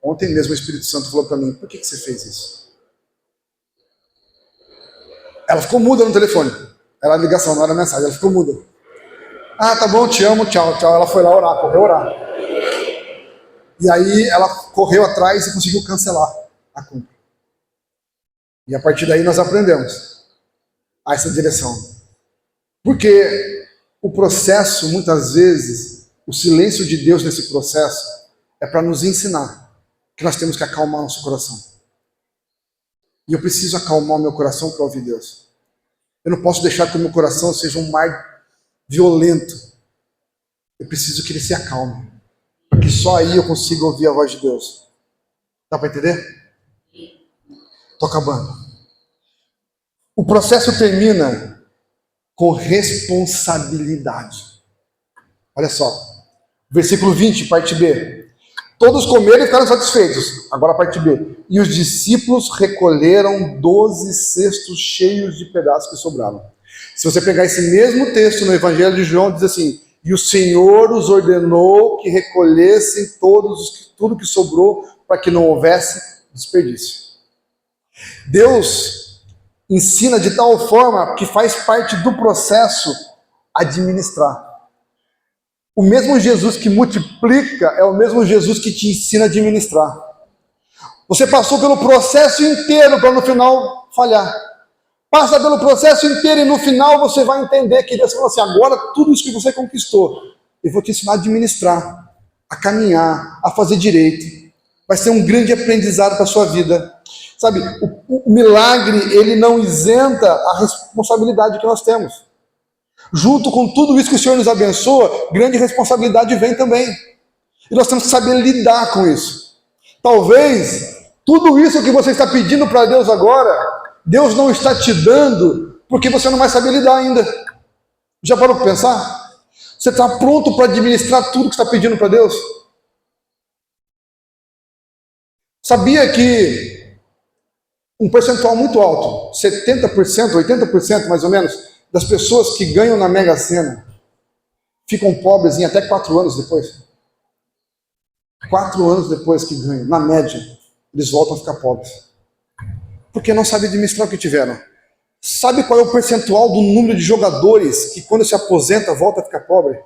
Speaker 1: ontem mesmo o Espírito Santo falou para mim, por que você fez isso? Ela ficou muda no telefone. Era ligação, não era mensagem, ela ficou muda. Ah, tá bom, te amo, tchau, tchau. Ela foi lá orar, correu orar. E aí ela correu atrás e conseguiu cancelar a compra. E a partir daí nós aprendemos a essa direção. Porque o processo, muitas vezes, o silêncio de Deus nesse processo é para nos ensinar que nós temos que acalmar nosso coração. E eu preciso acalmar o meu coração para ouvir Deus. Eu não posso deixar que o meu coração seja um mar violento. Eu preciso que ele se acalme. Porque só aí eu consigo ouvir a voz de Deus. Dá para entender? Estou acabando. O processo termina com responsabilidade. Olha só. Versículo 20, parte B. Todos comeram e ficaram satisfeitos. Agora a parte B. E os discípulos recolheram 12 cestos cheios de pedaços que sobraram. Se você pegar esse mesmo texto no Evangelho de João, diz assim: e o Senhor os ordenou que recolhessem tudo que sobrou, para que não houvesse desperdício. Deus ensina de tal forma que faz parte do processo administrar. O mesmo Jesus que multiplica é o mesmo Jesus que te ensina a administrar. Você passou pelo processo inteiro para no final falhar. Passa pelo processo inteiro e no final você vai entender que Deus falou assim: agora tudo isso que você conquistou, eu vou te ensinar a administrar, a caminhar, a fazer direito. Vai ser um grande aprendizado para a sua vida. Sabe, o milagre, ele não isenta a responsabilidade que nós temos. Junto com tudo isso que o Senhor nos abençoa, grande responsabilidade vem também. E nós temos que saber lidar com isso. Talvez tudo isso que você está pedindo para Deus agora, Deus não está te dando porque você não vai saber lidar ainda. Já parou para pensar? Você está pronto para administrar tudo que está pedindo para Deus? Sabia que um percentual muito alto, 70%, 80% mais ou menos, das pessoas que ganham na Mega Sena ficam pobres em até 4 anos depois? 4 anos depois que ganham, na média, eles voltam a ficar pobres. Porque não sabem administrar o que tiveram. Sabe qual é o percentual do número de jogadores que quando se aposenta volta a ficar pobre?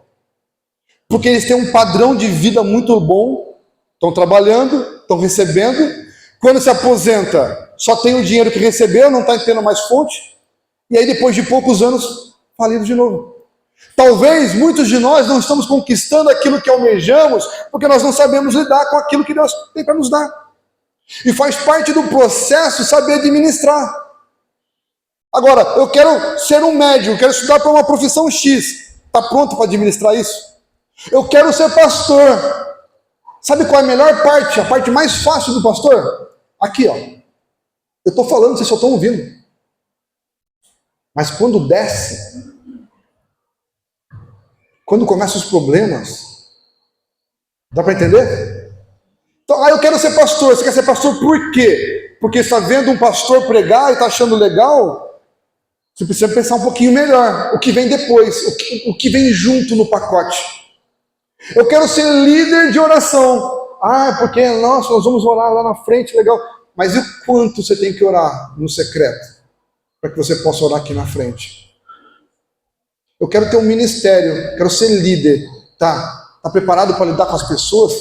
Speaker 1: Porque eles têm um padrão de vida muito bom, estão trabalhando, estão recebendo, quando se aposenta só tem o dinheiro que recebeu, não está tendo mais fonte, e aí depois de poucos anos, falido de novo. Talvez muitos de nós não estamos conquistando aquilo que almejamos, porque nós não sabemos lidar com aquilo que Deus tem para nos dar. E faz parte do processo saber administrar. Agora, eu quero ser um médico, quero estudar para uma profissão X. Está pronto para administrar isso? Eu quero ser pastor. Sabe qual é a melhor parte, a parte mais fácil do pastor? Aqui, ó. Eu estou falando, vocês só estão ouvindo. Mas quando desce, quando começam os problemas, dá para entender? Então, eu quero ser pastor. Você quer ser pastor por quê? Porque está vendo um pastor pregar e está achando legal? Você precisa pensar um pouquinho melhor. O que vem depois, o que vem junto no pacote. Eu quero ser líder de oração. Porque, nossa, nós vamos orar lá na frente, legal. Mas e o quanto você tem que orar no secreto? Para que você possa orar aqui na frente. Eu quero ter um ministério, quero ser líder. Tá preparado para lidar com as pessoas?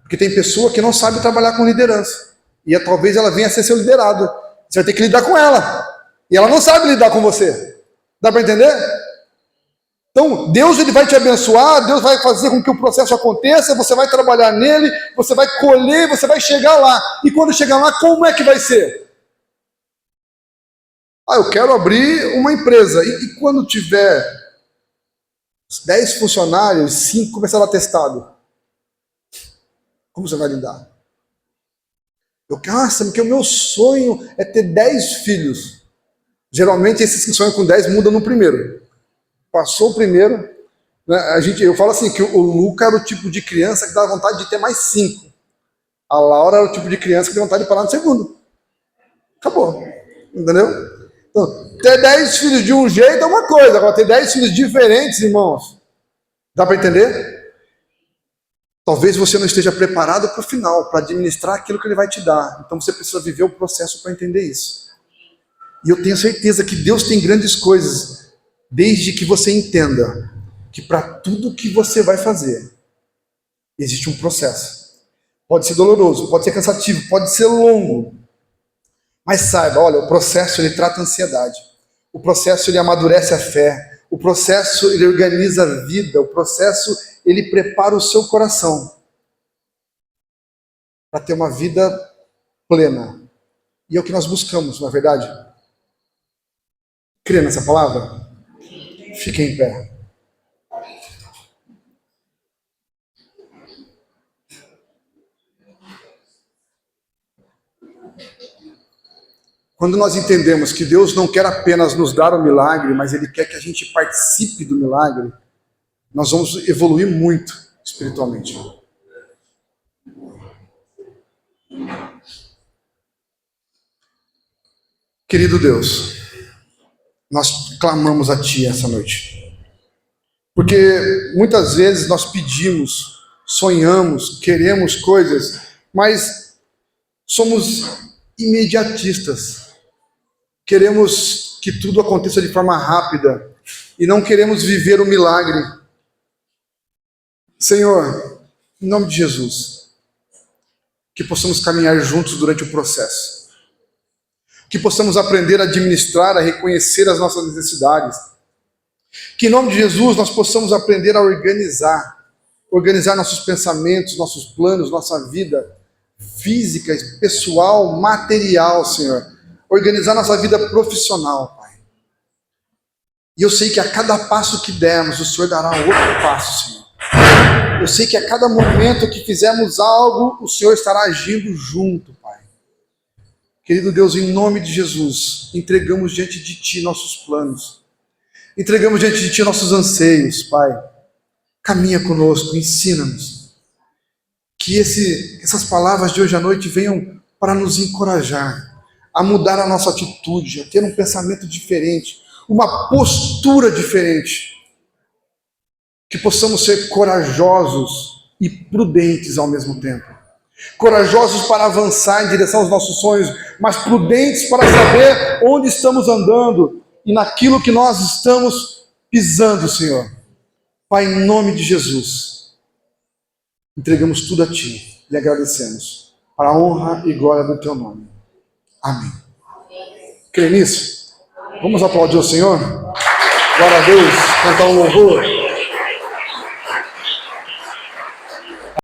Speaker 1: Porque tem pessoa que não sabe trabalhar com liderança. E talvez ela venha a ser seu liderado. Você vai ter que lidar com ela. E ela não sabe lidar com você. Dá para entender? Então, Deus ele vai te abençoar, Deus vai fazer com que o processo aconteça, você vai trabalhar nele, você vai colher, você vai chegar lá. E quando chegar lá, como é que vai ser? Eu quero abrir uma empresa. E quando tiver 10 funcionários, 5 começaram a dar testado? Como você vai lidar? Porque o meu sonho é ter 10 filhos. Geralmente esses que sonham com 10 mudam no primeiro. Passou o primeiro, né, eu falo assim, que o Luca era o tipo de criança que dava vontade de ter mais 5. A Laura era o tipo de criança que dava vontade de parar no segundo. Acabou. Entendeu? Então, ter 10 filhos de um jeito é uma coisa, agora ter 10 filhos diferentes, irmãos, dá para entender? Talvez você não esteja preparado para o final, para administrar aquilo que ele vai te dar. Então você precisa viver o processo para entender isso. E eu tenho certeza que Deus tem grandes coisas, desde que você entenda que para tudo que você vai fazer, existe um processo. Pode ser doloroso, pode ser cansativo, pode ser longo. Mas saiba, olha, o processo ele trata a ansiedade. O processo ele amadurece a fé. O processo ele organiza a vida. O processo ele prepara o seu coração para ter uma vida plena. E é o que nós buscamos, não é verdade? Crê nessa palavra? Fique em pé. Quando nós entendemos que Deus não quer apenas nos dar o milagre, mas Ele quer que a gente participe do milagre, nós vamos evoluir muito espiritualmente. Querido Deus, nós clamamos a Ti essa noite. Porque muitas vezes nós pedimos, sonhamos, queremos coisas, mas somos imediatistas. Queremos que tudo aconteça de forma rápida e não queremos viver o milagre. Senhor, em nome de Jesus, que possamos caminhar juntos durante o processo. Que possamos aprender a administrar, a reconhecer as nossas necessidades. Que em nome de Jesus nós possamos aprender a organizar nossos pensamentos, nossos planos, nossa vida física, pessoal, material, Senhor. Organizar nossa vida profissional, Pai. E eu sei que a cada passo que dermos, o Senhor dará outro passo, Senhor. Eu sei que a cada momento que fizermos algo, o Senhor estará agindo junto, Pai. Querido Deus, em nome de Jesus, entregamos diante de Ti nossos planos. Entregamos diante de Ti nossos anseios, Pai. Caminha conosco, ensina-nos. Que essas palavras de hoje à noite venham para nos encorajar a mudar a nossa atitude, a ter um pensamento diferente, uma postura diferente. Que possamos ser corajosos e prudentes ao mesmo tempo. Corajosos para avançar em direção aos nossos sonhos, mas prudentes para saber onde estamos andando e naquilo que nós estamos pisando, Senhor. Pai, em nome de Jesus, entregamos tudo a Ti e agradecemos, para a honra e glória do Teu nome. Amém. Crê nisso? Vamos aplaudir o Senhor? Glória a Deus, cantar um louvor.